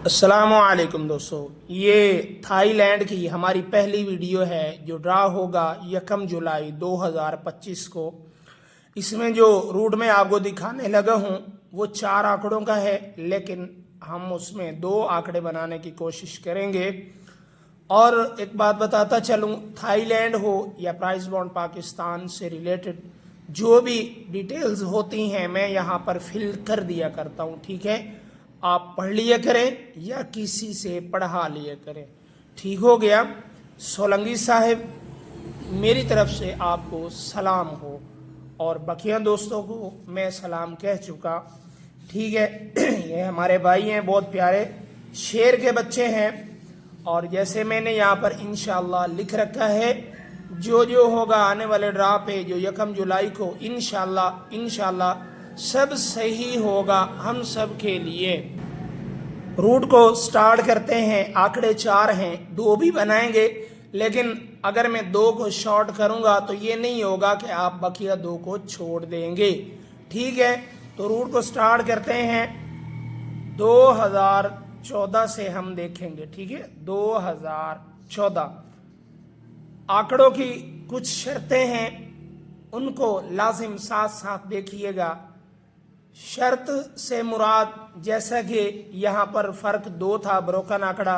अस्सलामुअलैकुम दोस्तों, ये थाईलैंड की हमारी पहली वीडियो है जो ड्रा होगा 1 जुलाई 2025 को। इसमें जो रूट में आपको दिखाने लगा हूँ वो 4 आंकड़ों का है, लेकिन हम उसमें 2 आंकड़े बनाने की कोशिश करेंगे। और एक बात बताता चलूँ, थाईलैंड हो या प्राइस बॉन्ड पाकिस्तान से रिलेटेड जो भी डिटेल्स होती हैं मैं यहाँ पर फिल कर दिया करता हूँ, ठीक है। आप पढ़ लिया करें या किसी से पढ़ा लिया करें, ठीक हो गया। सोलंकी साहब, मेरी तरफ से आपको सलाम हो और बकिया दोस्तों को मैं सलाम कह चुका, ठीक है। ये हमारे भाई हैं, बहुत प्यारे शेर के बच्चे हैं। और जैसे मैंने यहाँ पर इंशाल्लाह लिख रखा है, जो जो होगा आने वाले ड्रा पे जो 1 जुलाई को इंशाल्लाह सब सही होगा हम सब के लिए। रूट को स्टार्ट करते हैं। आंकड़े 4 हैं, 2 भी बनाएंगे, लेकिन अगर मैं 2 को शॉर्ट करूंगा तो ये नहीं होगा कि आप बकिया 2 को छोड़ देंगे, ठीक है। तो रूट को स्टार्ट करते हैं 2014 से हम देखेंगे, ठीक है। 2014 आंकड़ों की कुछ शर्तें हैं, उनको लाजिम साथ साथ देखिएगा। शर्त से मुराद, जैसा कि यहाँ पर फर्क 2 था ब्रोकन आंकड़ा,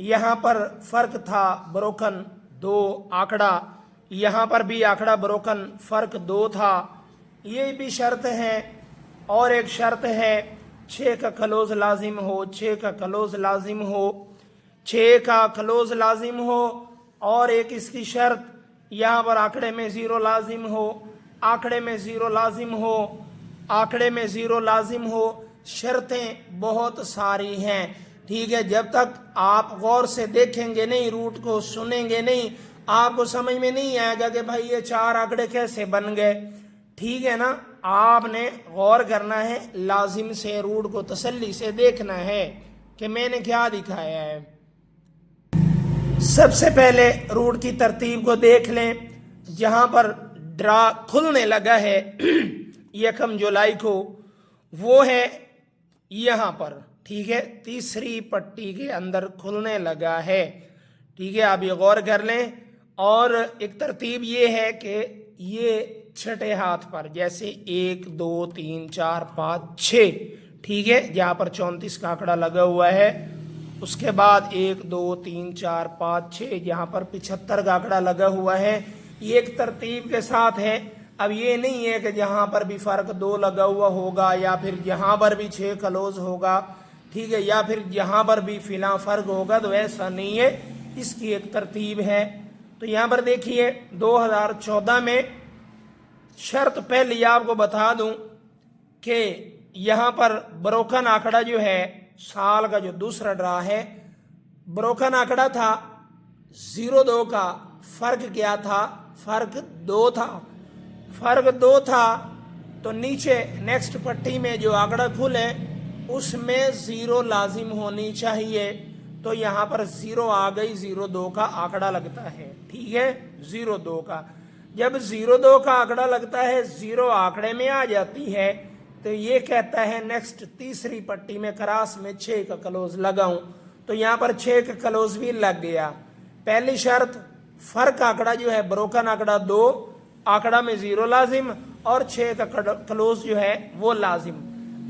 यहाँ पर फर्क था ब्रोकन 2 आंकड़ा, यहाँ पर भी आंकड़ा ब्रोकन फर्क 2 था, ये भी शर्त है। और एक शर्त है 6 का क्लोज लाजिम हो, 6 का क्लोज लाजिम हो, 6 का क्लोज लाजिम हो। और एक इसकी शर्त, यहाँ पर आंकड़े में 0 लाजिम हो, आंकड़े में 0 लाजिम हो, आंकड़े में 0 लाजिम हो। शर्तें बहुत सारी हैं, ठीक है। जब तक आप गौर से देखेंगे नहीं, रूट को सुनेंगे नहीं, आपको समझ में नहीं आएगा कि भाई ये 4 आंकड़े कैसे बन गए, ठीक है ना। आपने गौर करना है, लाजिम से रूट को तसल्ली से देखना है कि मैंने क्या दिखाया है। सबसे पहले रूट की तरतीब को देख लें। जहां पर ड्रा खुलने लगा है 1 जुलाई को, वो है यहाँ पर, ठीक है। तीसरी पट्टी के अंदर खुलने लगा है, ठीक है। आप ये गौर कर लें। और एक तरतीब ये है कि ये छठे हाथ पर, जैसे 1 2 3 4 5 6, ठीक है, जहाँ पर 34 का आंकड़ा लगा हुआ है। उसके बाद 1 2 3 4 5 6, जहाँ पर 75 का आंकड़ा लगा हुआ है। ये एक तरतीब के साथ है। अब ये नहीं है कि जहाँ पर भी फर्क 2 लगा हुआ होगा या फिर जहाँ पर भी 6 क्लोज होगा, ठीक है, या फिर जहाँ पर भी फिलहाल फर्क होगा, तो ऐसा नहीं है। इसकी एक तरतीब है। तो यहाँ पर देखिए 2014 में शर्त पहले आपको बता दूं कि यहाँ पर ब्रोकन आंकड़ा जो है, साल का जो दूसरा ड्रा है, ब्रोकन आंकड़ा था 0-2 का। फर्क क्या था? फर्क 2 था। फर्क 2 था तो नीचे नेक्स्ट पट्टी में जो आंकड़ा खुले उसमें 0 लाजिम होनी चाहिए। तो यहाँ पर 0 आ गई, 0-2 का आंकड़ा लगता है, ठीक है। 0-2 का, जब 0-2 का आंकड़ा लगता है, 0 आंकड़े में आ जाती है, तो ये कहता है नेक्स्ट तीसरी पट्टी में क्रॉस में 6 का क्लोज लगाऊं। तो यहाँ पर 6 का क्लोज भी लग गया। पहली शर्त, फर्क आंकड़ा जो है ब्रोकन आंकड़ा 2, आंकड़ा में 0 लाजिम, और 6 का क्लोज जो है वो लाजिम।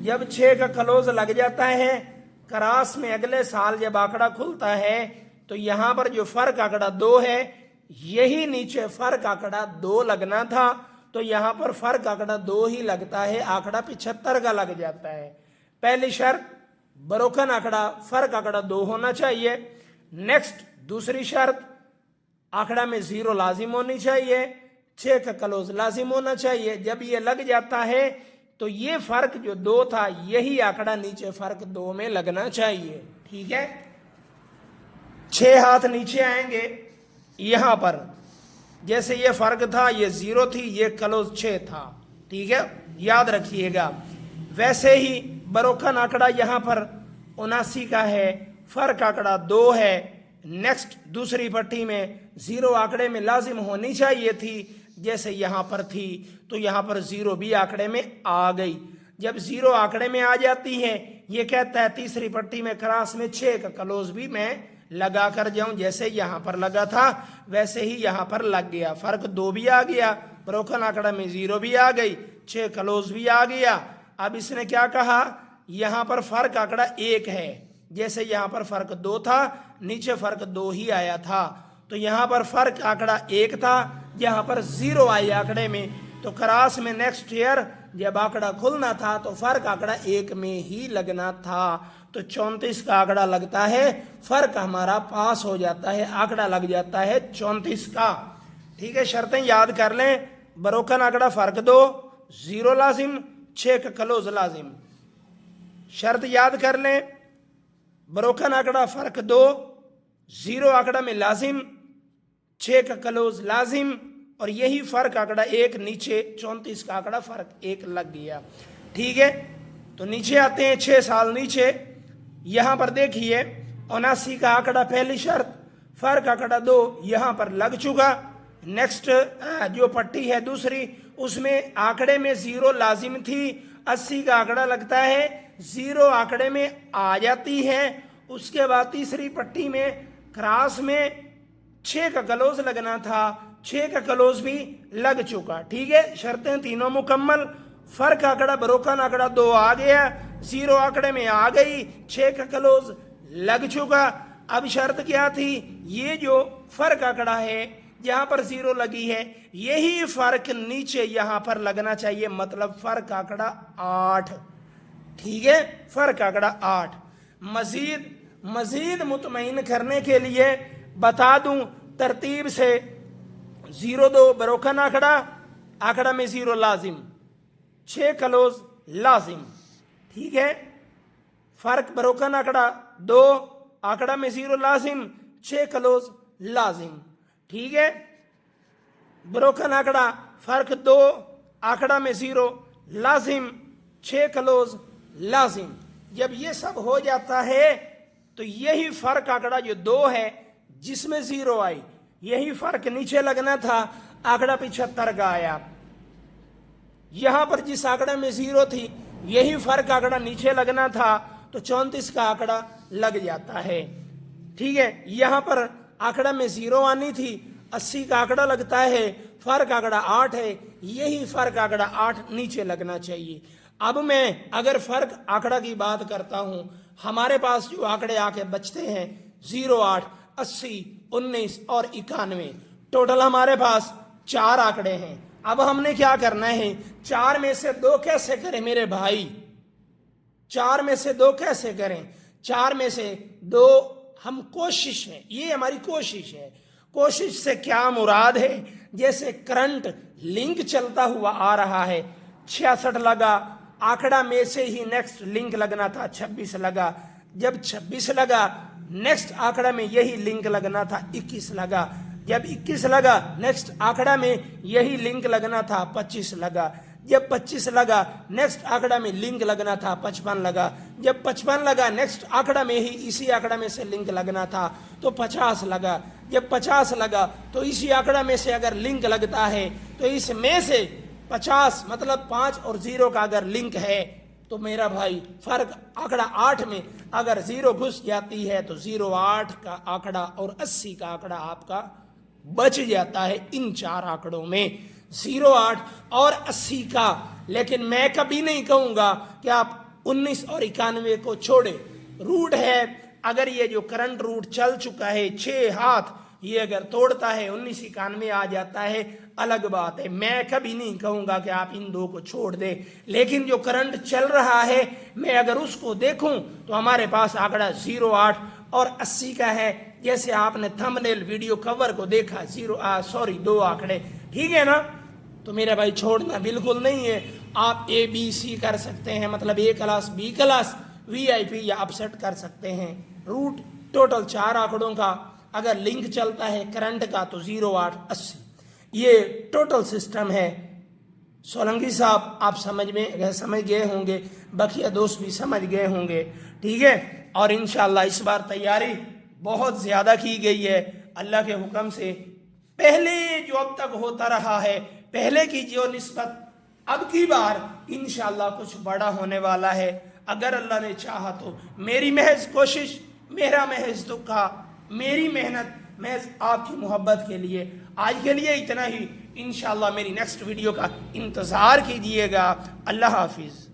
जब 6 का क्लोज लग जाता है, क्रॉस में अगले साल जब आंकड़ा खुलता है, तो यहाँ पर जो फर्क आंकड़ा 2 है, यही नीचे फर्क आंकड़ा 2 लगना था। तो यहाँ पर फर्क आंकड़ा 2 ही लगता है, आंकड़ा 75 का लग जाता है। पहली शर्त, ब्रोकन आंकड़ा फर्क आंकड़ा 2 होना चाहिए। नेक्स्ट दूसरी शर्त, आंकड़ा में 0 लाजिम होनी चाहिए, 6 का क्लोज लाजिम होना चाहिए। जब ये लग जाता है तो ये फर्क जो 2 था, यही आंकड़ा नीचे फर्क 2 में लगना चाहिए, ठीक है। 6 हाथ नीचे आएंगे। यहां पर जैसे ये फर्क था, ये 0 थी, ये क्लोज 6 था, ठीक है, याद रखिएगा। वैसे ही ब्रोकन आंकड़ा यहां पर 79 का है, फर्क आंकड़ा 2 है। नेक्स्ट दूसरी पट्टी में 0 आंकड़े में लाजिम होनी चाहिए थी, जैसे यहाँ पर थी, तो यहाँ पर 0 भी आंकड़े में आ गई। जब 0 आंकड़े में आ जाती है, ये कहता है तीसरी पट्टी में क्रॉस में 6 का क्लोज भी मैं लगा कर जाऊं। जैसे यहां पर लगा था वैसे ही यहां पर लग गया, फर्क 2 भी आ गया, ब्रोकन आंकड़ा में 0 भी आ गई, 6 क्लोज भी आ गया। अब इसने क्या कहा, यहां पर फर्क आंकड़ा 1 है, जैसे यहां पर फर्क 2 था, नीचे फर्क 2 ही आया था, तो यहां पर फर्क आंकड़ा 1 था, यहां पर 0 आई आंकड़े में, तो क्रॉस में नेक्स्ट ईयर जब आंकड़ा खुलना था तो फर्क आंकड़ा 1 में ही लगना था। तो 34 का आंकड़ा लगता है, फर्क हमारा पास हो जाता है, आंकड़ा लग जाता है 34 का। ठीक है, शर्तें याद कर लें, ब्रोकन आंकड़ा फर्क 2, 0 लाजिम, 6 का क्लोज लाजिम। शर्त याद कर लें, ब्रोकन आंकड़ा फर्क 2, 0 आंकड़ा में लाजिम, 6 का क्लोज लाजिम, और यही फर्क आंकड़ा 1 नीचे 34 का आंकड़ा फर्क 1 लग गया। ठीक है, तो नीचे आते हैं 6 साल नीचे। यहां पर देखिए 79 का आंकड़ा पहली शर्त, फर्क आंकड़ा 2 यहां पर लग चुका। नेक्स्ट जो पट्टी है दूसरी, उसमें आंकड़े में 0 लाजिम थी, 80 का आंकड़ा लगता है, 0 आंकड़े में आ जाती है। उसके बाद तीसरी पट्टी में क्रॉस में 6 का क्लोज लगना था, 6 का क्लोज भी लग चुका। ठीक है, शर्तें तीनों मुकम्मल। फर्क आंकड़ा ब्रोकन आंकड़ा 2 आ गया, 0 आंकड़े में आ गई, 6 का क्लोज लग चुका। अब शर्त क्या थी, ये जो फर्क आंकड़ा है जहां पर 0 लगी है, यही फर्क नीचे यहां पर लगना चाहिए, मतलब फर्क आंकड़ा 8। ठीक है, फर्क आंकड़ा 8। मजीद मुतमईन करने के लिए बता दूं तरतीब से, 0-2 ब्रोकन आंकड़ा, आंकड़ा में 0 लाजिम, 6 क्लोज लाजिम। ठीक है, फर्क ब्रोकन आंकड़ा 2, आंकड़ा में 0 लाजिम, 6 क्लोज लाजिम। ठीक है, ब्रोकन आंकड़ा फर्क 2, आंकड़ा में 0 लाजिम, 6 क्लोज लाजिम। जब ये सब हो जाता है तो यही फर्क आंकड़ा जो 2 है जिसमें 0 आई, यही फर्क नीचे लगना था, आंकड़ा 75 का आया। यहां पर जिस आंकड़े में 0 थी यही फर्क आंकड़ा नीचे लगना था, तो 34 का आंकड़ा लग जाता है। ठीक है, यहां पर आंकड़ा में 0 आनी थी, 80 का आंकड़ा लगता है, फर्क आंकड़ा 8 है, यही फर्क आंकड़ा 8 नीचे लगना चाहिए। अब मैं अगर फर्क आंकड़ा की बात करता हूं, हमारे पास जो आंकड़े आके बचते हैं 0, 8, 80, 19 और 91, टोटल हमारे पास 4 आंकड़े हैं। अब हमने क्या करना है, 4 में से 2 कैसे करें मेरे भाई, 4 में से 2 कैसे करें, 4 में से 2 हम कोशिश है, ये हमारी कोशिश है। कोशिश से क्या मुराद है, जैसे करंट लिंक चलता हुआ आ रहा है, 66 लगा, आंकड़ा में से ही नेक्स्ट लिंक लगना था, 26 लगा, जब 26 लगा नेक्स्ट आंकड़ा में यही लिंक लगना था, 21 लगा, जब 21 लगा नेक्स्ट आंकड़ा में यही लिंक लगना था, 25 लगा, जब 25 लगा नेक्स्ट आंकड़ा में लिंक लगना था, 55 लगा, जब 55 लगा नेक्स्ट आंकड़ा में ही इसी आंकड़ा में से लिंक लगना था, तो 50 लगा, जब 50 लगा तो इसी आंकड़ा में से अगर लिंक लगता है तो इसमें से 50 मतलब 5 और 0 का अगर लिंक है तो मेरा भाई फर्क आंकड़ा 8 में अगर 0 घुस जाती है तो 0, 8 का आंकड़ा और 80 का आंकड़ा आपका बच जाता है इन 4 आंकड़ों में, 0, 8 और 80 का। लेकिन मैं कभी नहीं कहूंगा कि आप 19 और 91 को छोड़े। रूट है, अगर ये जो करंट रूट चल चुका है 6 हाथ, ये अगर तोड़ता है 19, 91 आ जाता है, अलग बात है। मैं कभी नहीं कहूंगा कि आप इन 2 को छोड़ दें, लेकिन जो करंट चल रहा है मैं अगर उसको देखूं तो हमारे पास आंकड़ा 0, 8 और 80 का है। जैसे आपने थंबनेल वीडियो कवर को देखा, 2 आंकड़े, ठीक है ना। तो मेरा भाई छोड़ना बिल्कुल नहीं है। आप ABC कर सकते हैं, मतलब A class, B class, VIP या अपसेट कर सकते हैं। रूट टोटल 4 आंकड़ों का अगर लिंक चलता है करंट का तो 0, 8, 80, ये टोटल सिस्टम है। सोलंकी साहब आप समझ गए होंगे, बकिया दोस्त भी समझ गए होंगे, ठीक है। और इंशाल्लाह इस बार तैयारी बहुत ज़्यादा की गई है अल्लाह के हुक्म से। पहले जो अब तक होता रहा है, पहले की जो निस्बत अब की बार इंशाल्लाह कुछ बड़ा होने वाला है, अगर अल्लाह ने चाहा तो। मेरी महज कोशिश, मेरा महज दुखा, मेरी मेहनत महज आपकी मोहब्बत के लिए। आज के लिए इतना ही, इंशाल्लाह मेरी नेक्स्ट वीडियो का इंतज़ार कीजिएगा। अल्लाह हाफिज़।